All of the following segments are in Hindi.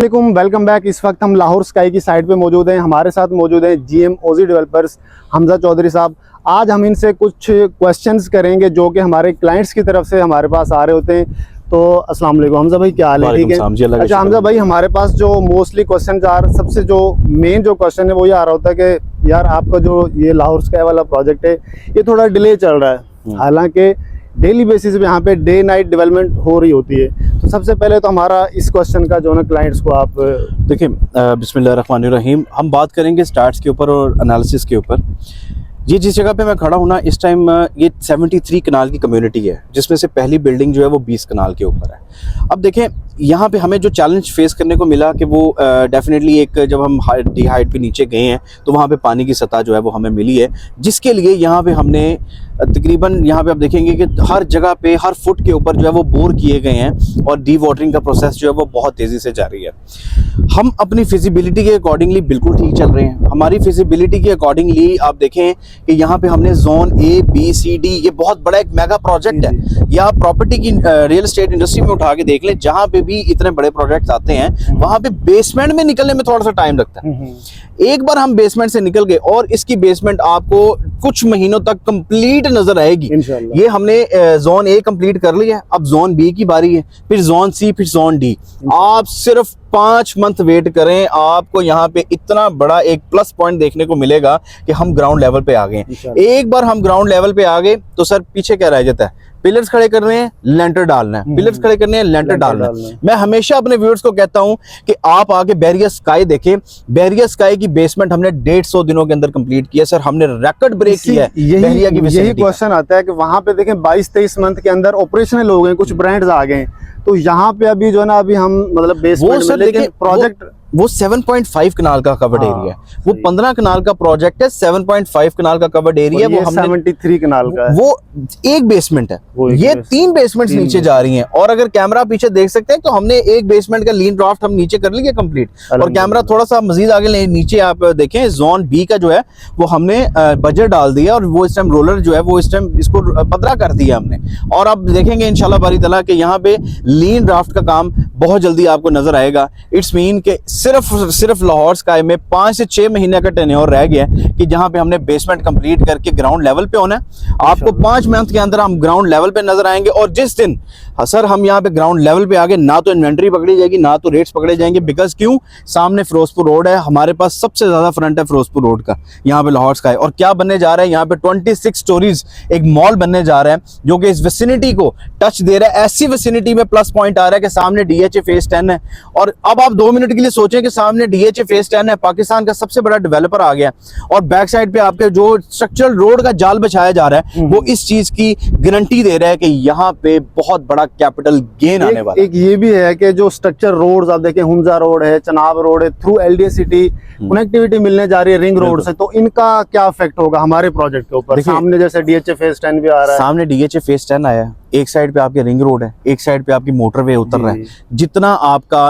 Welcome back. इस वक्त हम लाहौर स्काई की साइट पे मौजूद हैं। हमारे साथ मौजूद हैं जीएम ओजी डेवलपर्स हमजा चौधरी साहब। आज हम इनसे कुछ क्वेश्चंस करेंगे जो कि हमारे क्लाइंट्स की तरफ से हमारे पास आ रहे होते हैं। तो अस्सलाम वालेकुम हमजा भाई, क्या हाल है? ठीक है। अच्छा हमजा भाई, हमारे पास जो मोस्टली क्वेश्चन सबसे जो मेन जो क्वेश्चन है वो ये आ रहा होता है कि यार आपका जो ये लाहौर स्काई वाला प्रोजेक्ट है ये थोड़ा डिले चल रहा है, हालांकि डेली बेसिस पे यहाँ पे डे नाइट डेवलपमेंट हो रही होती है। तो सबसे पहले तो हमारा इस क्वेश्चन का जो ना क्लाइंट्स को आप देखिए, बिस्मिल्लाहिर्रहमानिर्रहीम, हम बात करेंगे स्टार्ट्स के ऊपर और एनालिसिस के ऊपर। ये जिस जगह पे मैं खड़ा हूँ ना इस टाइम, ये 73 कनाल की कम्युनिटी है, जिसमें से पहली बिल्डिंग जो है वो 20 कनाल के ऊपर है। अब देखें यहाँ पे हमें जो चैलेंज फेस करने को मिला कि वो डेफिनेटली एक, जब हम डी हाइट पे नीचे गए हैं तो वहाँ पे पानी की सतह जो है वो हमें मिली है, जिसके लिए यहाँ पे हमने तकरीबन यहाँ पे आप देखेंगे कि हर जगह पे हर फुट के ऊपर जो है वो बोर किए गए हैं और डी वाटरिंग का प्रोसेस जो है वो बहुत तेज़ी से जारी है। हम अपनी फिजिबिलिटी के अकॉर्डिंगली बिल्कुल ठीक चल रहे हैं। हमारी फिजिबिलिटी के अकॉर्डिंगली आप देखें कि यहाँ पे हमने zone A B C D, ये बहुत बड़ा एक मेगा प्रोजेक्ट है। या आप प्रॉपर्टी की रियल एस्टेट इंडस्ट्री में उठा के देख लें, जहाँ पे भी इतने बड़े प्रोजेक्ट्स आते हैं वहाँ पे बेसमेंट में निकलने में थोड़ा सा टाइम लगता है। एक बार हम बेसमेंट से निकल गए और इसकी बेसमेंट आपको कुछ महीनों तक कंप्लीट नजर आएगी। ये हमने जोन ए कंप्लीट कर लिया है, अब जोन बी की बारी है, फिर जोन सी, फिर जोन डी। आप सिर्फ 5 मंथ वेट करें, आपको यहाँ पे इतना बड़ा एक प्लस पॉइंट देखने को मिलेगा कि हम ग्राउंड लेवल पे आ गए। एक बार हम ग्राउंड लेवल पे आ गए तो सर पीछे क्या रह जाता है? पिलर्स खड़े करने हैं, लेंटर डालना है, पिलर्स खड़े करने हैं, लेंटर डालना है। मैं हमेशा अपने व्यूअर्स को कहता हूं कि आप आके बैरियर स्काई देखें। बैरियर स्काई की बेसमेंट हमने 150 दिनों के अंदर कंप्लीट किया सर, हमने रिकॉर्ड ब्रेक किया है। यही क्वेश्चन आता है कि वहां पे देखें 22-23 मंथ के अंदर ऑपरेशनल हो गए, कुछ ब्रांड्स आ गए, तो यहाँ पे अभी जो है ना अभी हम मतलब बेसमेंट में, लेकिन प्रोजेक्ट वो 7.5 कनाल का कवर्ड एरिया है। वो 15 कनाल का प्रोजेक्ट है, 7.5 कनाल का कवर्ड एरिया, वो हमने 73 कनाल का है। वो एक बेसमेंट है, ये 3 बेसमेंट्स नीचे जा रही हैं। और अगर कैमरा पीछे देख सकते हैं तो हमने एक बेसमेंट का लीन ड्राफ्ट हम नीचे कर लिया कंप्लीट, और कैमरा थोड़ा सा मजीद आगे नीचे आप देखें, जोन बी का जो है वो हमने बजट डाल दिया और वो इस टाइम रोलर जो है वो इस टाइम इसको 15 कर दिया हमने। और आप देखेंगे इंशाल्लाह बारी तआला कि यहाँ पे लीन ड्राफ्ट का काम बहुत जल्दी आपको नजर आएगा। इट्स मीन के सिर्फ लाहौर स्काई में 5 से 6 महीने का टेन्योर रह गया है कि जहां पे हमने बेसमेंट कंप्लीट करके ग्राउंड लेवल पे होना है। आपको 5 मंथ के अंदर हम ग्राउंड लेवल पे नजर आएंगे। और जिस दिन सर हम यहाँ पे ग्राउंड लेवल पे आगे, ना तो इन्वेंट्री पकड़ी जाएगी ना तो रेट्स पकड़े जाएंगे। बिकॉज क्यों? सामने फिरोजपुर रोड है, हमारे पास सबसे ज्यादा फ्रंट है फिरोजपुर रोड का यहाँ पे लाहौर स्काई। और क्या बनने जा रहा है यहाँ पे? 26 स्टोरीज एक मॉल बनने जा रहा है जो कि इस विसिनिटी को टच दे रहा है। ऐसी विसिनिटी में प्लस पॉइंट आ रहा है कि सामने DHA फेज 10 है। और अब आप 2 मिनट के लिए सोचें कि सामने DHA फेज 10 है, पाकिस्तान का सबसे बड़ा डेवलपर आ गया, और बैक साइड पे आपके जो स्ट्रक्चरल रोड का जाल बिछाया जा रहा है वो इस चीज की गारंटी दे रहा है कि यहाँ पे बहुत बड़ा कैपिटल गेन आने वाला है। एक ये भी है कि जो स्ट्रक्चर रोड्स आप देखें, हुंजा रोड है, चनाब रोड है, थ्रू LDA सिटी कनेक्टिविटी मिलने जा रही है रिंग रोड से, तो इनका क्या इफेक्ट होगा हमारे प्रोजेक्ट के ऊपर? सामने जैसे DHA फेज 10 भी आ रहा है, सामने DHA फेज 10 आया है, एक साइड पे आपके रिंग रोड है, एक साइड पे आपकी मोटरवे उतर रहा है। जितना आपका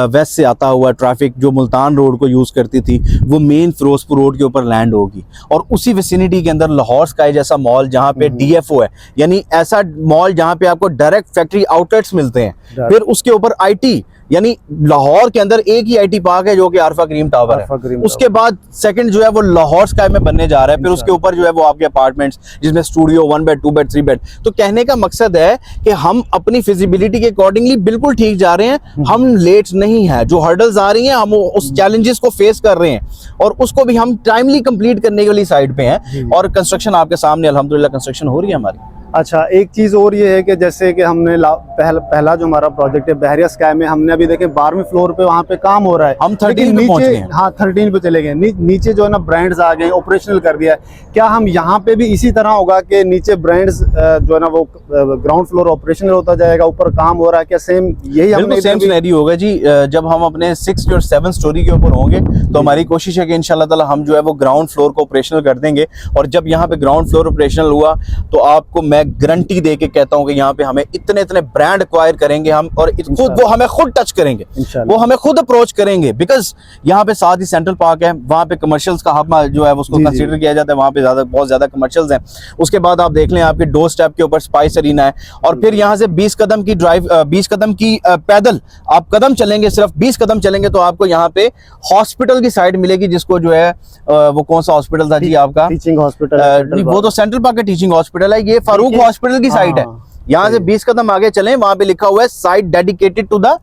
वेस्ट से आता हुआ ट्रैफिक जो मुल्तान रोड को यूज करती थी वो मेन फिरोजपुर रोड के ऊपर लैंड होगी। और उसी विसिनिटी के अंदर लाहौर स्काई जैसा मॉल जहाँ पे DFO है, यानी ऐसा मॉल जहाँ पे आपको डायरेक्ट फैक्ट्री आउटलेट्स मिलते हैं, फिर उसके ऊपर IT, यानी लाहौर के अंदर एक ही IT पार्क है जो कि आरफा क्रीम टावर है। उसके बाद सेकंड जो है वो लाहौर स्काई में बनने जा रहा है, फिर उसके ऊपर जो है वो आपके अपार्टमेंट्स जिसमें स्टूडियो 1 बेड 2 बेड 3 बेड। तो कहने का मकसद है कि हम अपनी फिजिबिलिटी के अकॉर्डिंगली बिल्कुल ठीक जा रहे हैं, हम लेट नहीं है। जो हर्डल्स आ रही हैं हम उस चैलेंजेस को फेस कर रहे हैं और उसको भी हम टाइमली कंप्लीट करने के लिए साइड पे हैं। और कंस्ट्रक्शन आपके सामने अल्हम्दुलिल्लाह कंस्ट्रक्शन हो रही है हमारी। अच्छा, एक चीज़ और ये है कि जैसे कि हमने पहला जो हमारा प्रोजेक्ट है बैरियर स्काई में, हमने अभी देखें 12वें फ्लोर पे वहाँ पे काम हो रहा है, हम 13 पे पहुंच गए हैं। हाँ 13 पे चले गए। नीचे जो है ना ब्रांड्स आ गए, ऑपरेशनल कर दिया है। क्या हम यहाँ पे भी इसी तरह होगा कि नीचे ब्रांड्स जो है ना वो ग्राउंड फ्लोर ऑपरेशनल होता जाएगा, ऊपर काम हो रहा है? क्या सेम यही हमने सेम सिनेरियो होगा जी। जब हम अपने 6 और 7 स्टोरी के ऊपर होंगे तो हमारी कोशिश है कि इंशाल्लाह ताला हम जो है वो ग्राउंड फ्लोर को ऑपरेशनल कर देंगे। और जब यहाँ पे ग्राउंड फ्लोर ऑपरेशनल हुआ तो आपको मैं गारंटी दे के कहता हूँ कि यहाँ पे हमें इतने इतने ब्रांड एक्वायर करेंगे हम, और खुद वो हमें खुद टच करेंगे, वो हमें खुद अप्रोच करेंगे, बिकॉज यहाँ पे साथ ही सेंट्रल पार्क है, वहाँ पे कमर्शियल्स का हब जो है उसको कंसीडर किया जाता है, वहाँ पे बहुत ज्यादा कमर्शियल्स हैं। उसके बाद आप देख लें आपके डोर स्टेप के ऊपर स्पाइस अरीना है, और फिर यहाँ से 20 कदम की ड्राइव, 20 कदम की पैदल आप कदम चलेंगे, सिर्फ 20 कदम चलेंगे तो आपको यहाँ पे हॉस्पिटल की साइड मिलेगी, जिसको जो है वो कौन सा हॉस्पिटल था जी आपका, टीचिंग हॉस्पिटल, वो तो सेंट्रल पार्क का टीचिंग हॉस्पिटल है, ये फारूक हॉस्पिटल की साइड है। यहाँ से 20 कदम आगे चलें, वहां पे लिखा हुआ है site dedicated to the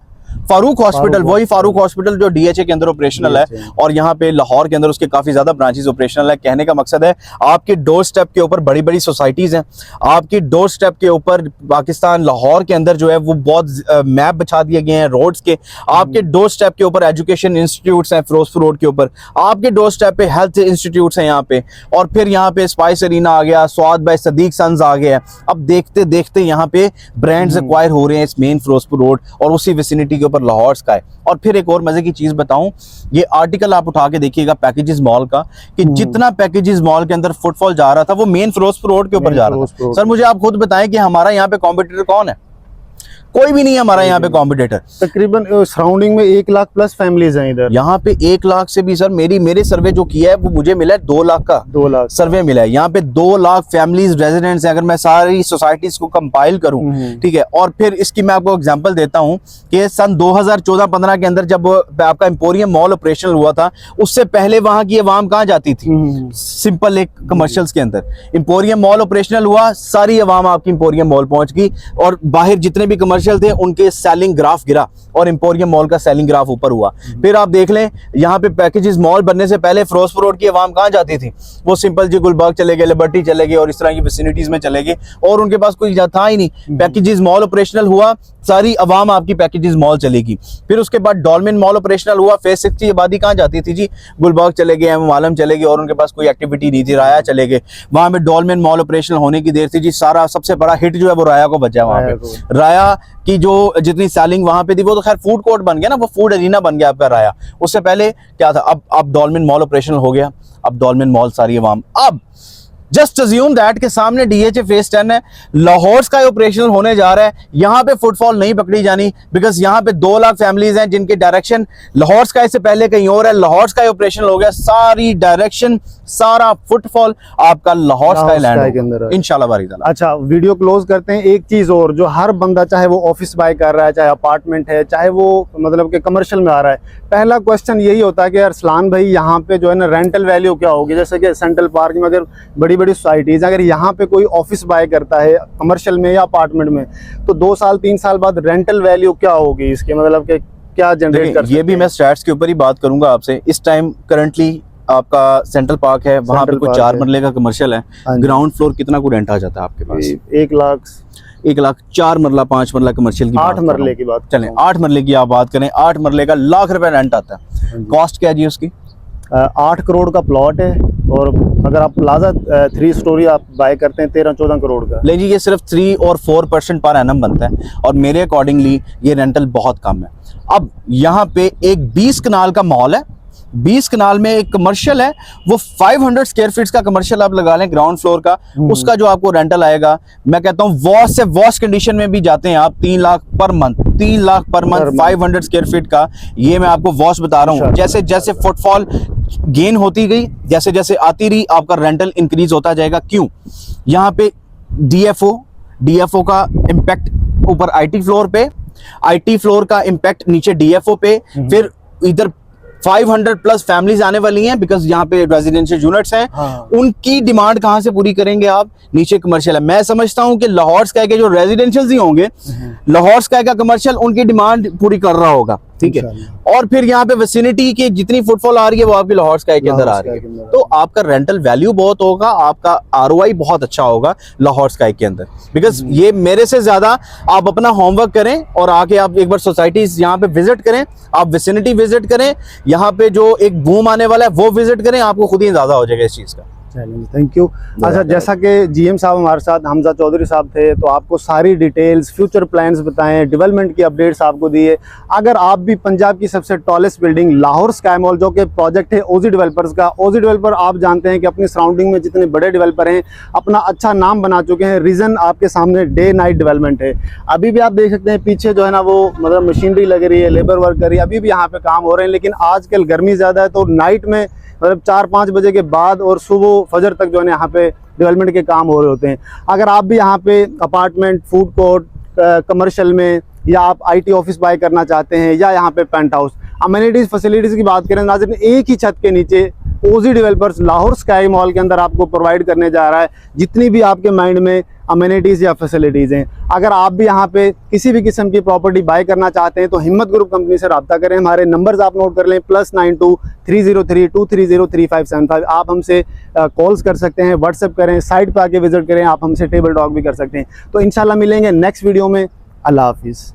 Farooq hospital, वही फारूक हॉस्पिटल जो डीएचए के अंदर ऑपरेशनल है, और यहाँ पे लाहौर के अंदर उसके काफी ज्यादा ब्रांचेस ऑपरेशनल है। कहने का मकसद है आपके डोर स्टेप के ऊपर बड़ी बड़ी सोसाइटीज हैं, आपकी डोर स्टेप के ऊपर पाकिस्तान लाहौर के अंदर जो है वो बहुत मैप बिछा दिए गए हैं रोड्स के, आपके डोर स्टेप के ऊपर एजुकेशन इंस्टीट्यूट्स हैं, फिरोजपुर रोड के ऊपर आपके डोर स्टेप पे हेल्थ इंस्टीट्यूट्स हैं यहाँ पे, और फिर यहाँ पे स्पाइस अरीना आ गया, स्वाद बाय सदीक सन्स आ गया। अब देखते देखते यहाँ पे ब्रांड्स एक्वायर हो रहे हैं इस मेन फिरोजपुर रोड और उसी विसिनिटी के ऊपर लाहौर स्काई। और फिर एक और मजे की चीज बताऊं, ये आर्टिकल आप उठा के देखिएगा पैकेजेस मॉल का, कि जितना पैकेजेस मॉल के अंदर फुटफॉल जा रहा था वो मेन फिरोजपुर रोड के ऊपर जा रहा था। सर मुझे आप खुद बताएं कि हमारा यहाँ पे कॉम्पिटिटर कौन है? कोई भी नहीं है हमारा यहाँ पे कॉम्पिटिटर। तकरीबन सराउंडिंग में 1 लाख प्लस फैमिलीज हैं इधर। यहाँ पे 1 लाख से भी सर मेरे सर्वे जो किया है वो मुझे मिला है 2 लाख का 2 लाख सर्वे मिला है। यहाँ पे 2 लाख फैमिलीज रेजिडेंट्स हैं अगर मैं सारी सोसाइटीज को कंपाइल करूँ, ठीक है। और फिर इसकी मैं आपको एग्जांपल देता हूँ कि सन 2014-15 के अंदर जब आपका एम्पोरियम मॉल ऑपरेशनल हुआ था, उससे पहले वहां की अवाम कहाँ जाती थी? सिंपल एक कमर्शियल्स के अंदर एम्पोरियम मॉल ऑपरेशनल हुआ, सारी अवाम आपकी एम्पोरियम मॉल पहुंच गई, और बाहर जितने भी कमर्शियल थे उनके सेलिंग ग्राफ गिरा और एम्पोरियम मॉल का सेलिंग ग्राफ ऊपर हुआ। फिर आप देख लें यहाँ पे पैकेजेस मॉल बनने से पहले फिरोजपुर रोड की अवाम कहाँ जाती थी? वो सिंपल जी गुलबर्ग चले गए, लिबर्टी चले गए और इस तरह की विसिनिटीज में चले गए, और उनके पास कोई था ही नहीं। पैकेजेस मॉल ऑपरेशनल हुआ, सारी अवाम आपकी पैकेजेस मॉल चलेगी। फिर उसके बाद डॉल्मेन मॉल ऑपरेशनल हुआ, फेज 6 की आबादी कहाँ जाती थी जी? गुलबर्ग चले गए, आलम चले गए और उनके पास कोई एक्टिविटी नहीं थी, राया चले गए। वहां पे डॉल्मेन मॉल ऑपरेशनल होने की देर थी जी, सारा सबसे बड़ा हिट जो है वो राया को बचा। वहां पे राया की जो जितनी सेलिंग वहां पे थी वो तो खैर फूड कोर्ट बन गया ना, वो फूड एरिना बन गया आपका राया। उससे पहले क्या था? अब डॉल्मेन मॉल ऑपरेशनल हो गया, अब डॉल्मेन मॉल सारी अवाम, अब जस्ट अज्यूम दैट के सामने डीएचए फेज 10 है, लाहौर स्काई ऑपरेशनल होने जा रहा है। यहाँ पे फुटफॉल नहीं पकड़ी जानी, बिकॉज यहाँ पे 2 लाख फैमिलीज हैं जिनके डायरेक्शन लाहौर स्काई से पहले कहीं और है। लाहौर स्काई ऑपरेशनल हो गया, सारी डायरेक्शन सारा फुटफॉल आपका लाहौर स्काई लैंड के अंदर इंशाल्लाह बारी ताला। अच्छा, वीडियो क्लोज करते हैं। एक चीज और जो हर बंदा, चाहे वो ऑफिस बाय कर रहा है, चाहे अपार्टमेंट है, चाहे वो मतलब कि कमर्शियल में आ रहा है, पहला क्वेश्चन यही होता है कि अरसलान भाई यहाँ पे जो है ना रेंटल वैल्यू क्या होगी? जैसे कि सेंट्रल पार्क में अगर बड़ी बड़ी सोसाइटीज, अगर यहाँ पे कोई ऑफिस बाय करता है कमर्शियल में या अपार्टमेंट में, तो 2 साल 3 साल बाद रेंटल वैल्यू क्या होगी इसके? मतलब कि क्या जनरेट कर? ये भी मैं स्टैट्स के ऊपर ही बात करूंगा आपसे। इस टाइम करंटली आपका सेंट्रल पार्क है, वहां पे कोई 4 मरले का कमर्शियल है, ग्राउंड फ्लोर कितना को रेंट आ जाता है आपके पास? 1 लाख 4 मरला 5 मरला कमर्शियल की 8 मरले की बात चलें, 8 मरले की आप बात करें, 8 मरले का लाख रुपए रेंट आता है। कॉस्ट क्या जी उसकी? 8 करोड़ का प्लॉट है, और अगर आप प्लाजा 3 स्टोरी आप बाय करते हैं 13-14 करोड़ का। ले जी, ये सिर्फ 3 और 4% पर एनम बनता है, और मेरे अकॉर्डिंगली ये रेंटल बहुत कम है। अब यहाँ पे एक 20 कनाल का मॉल है, 20 कनाल में एक कमर्शियल है, वो 500 स्क्वायर फीट का कमर्शियल आप लगा लें ग्राउंड फ्लोर का, उसका जो आपको रेंटल आएगा, मैं कहता हूँ वॉश से वॉश कंडीशन में भी जाते हैं आप 3 lakh per month, 3 lakh per month 500 square feet का। ये मैं आपको वॉश बता रहा हूँ। जैसे जैसे फुटफॉल गेन होती गई, जैसे जैसे आती रही, आपका रेंटल इंक्रीज होता जाएगा। क्यों? यहाँ पे डीएफओ का इम्पैक्ट ऊपर आईटी फ्लोर पे, आईटी फ्लोर का इम्पैक्ट नीचे डीएफओ पे, फिर इधर 500 प्लस फैमिलीज आने वाली हैं, बिकॉज यहाँ पे रेजिडेंशियल यूनिट्स हैं। उनकी डिमांड कहाँ से पूरी करेंगे आप? नीचे कमर्शियल है। मैं समझता हूँ कि लाहौर स्काई के जो रेजिडेंशियल ही होंगे, लाहौर स्काई का कमर्शियल उनकी डिमांड पूरी कर रहा होगा, ठीक है। और फिर यहाँ पे विसिनिटी की जितनी फुटफॉल आ रही है वो आपकी लाहौर स्काई के अंदर आ रही है, तो आपका रेंटल वैल्यू बहुत होगा, आपका आरओआई बहुत अच्छा होगा लाहौर स्काई के अंदर। बिकॉज ये मेरे से ज्यादा आप अपना होमवर्क करें और आके आप एक बार सोसाइटीज यहाँ पे विजिट करें, आप विसिनिटी विजिट करें, यहाँ पे जो एक बूम आने वाला है वो विजिट करें, आपको खुद ही अंदाजा हो जाएगा इस चीज का। चैलेंज। Thank you. अच्छा, जैसा कि जीएम साहब हमारे साथ हमजा चौधरी साहब थे, तो आपको सारी डिटेल्स, फ्यूचर प्लान्स बताएं, डेवलपमेंट की अपडेट्स आपको दिए। अगर आप भी पंजाब की सबसे tallest building Lahore sky mall, जो कि प्रोजेक्ट है ओजी डेवलपर्स का, ओजी डेवलपर आप जानते हैं कि अपनी सराउंडिंग में जितने बड़े डेवलपर हैं अपना अच्छा नाम बना चुके हैं। रीज़न आपके सामने डे नाइट डेवलपमेंट है। अभी भी आप देख सकते हैं पीछे जो है ना वो मतलब मशीनरी लग रही है, लेबर वर्क कर रही है, अभी भी यहाँ पे काम हो रहे हैं। लेकिन आजकल गर्मी ज़्यादा है तो नाइट में मतलब 4-5 बजे के बाद और सुबह फजर तक जो है यहाँ पे डेवलपमेंट के काम हो रहे होते हैं। अगर आप भी यहाँ पे अपार्टमेंट, फूड कोर्ट, कमर्शियल में, या आप आईटी ऑफिस बाय करना चाहते हैं, या यहाँ पे पेंट हाउस, अमेनिटीज़ फैसिलिटीज़ की बात करें नाज़रीन, एक ही छत के नीचे ओजी डेवलपर्स लाहौर स्काई मॉल के अंदर आपको प्रोवाइड करने जा रहा है जितनी भी आपके माइंड में अमेनिटीज़ या फैसिलिटीज़ हैं। अगर आप भी यहाँ पे किसी भी किस्म की प्रॉपर्टी बाय करना चाहते हैं तो हिम्मत ग्रुप कंपनी से रब्ता करें। हमारे नंबर्स आप नोट कर लें, +92 303 230 3575। आप हमसे कॉल्स कर सकते हैं, व्हाट्सएप करें, साइट पर आके विजिट करें, आप हमसे टेबल टॉक भी कर सकते हैं। तो इंशाल्लाह मिलेंगे नेक्स्ट वीडियो में। अल्लाह हाफिज़।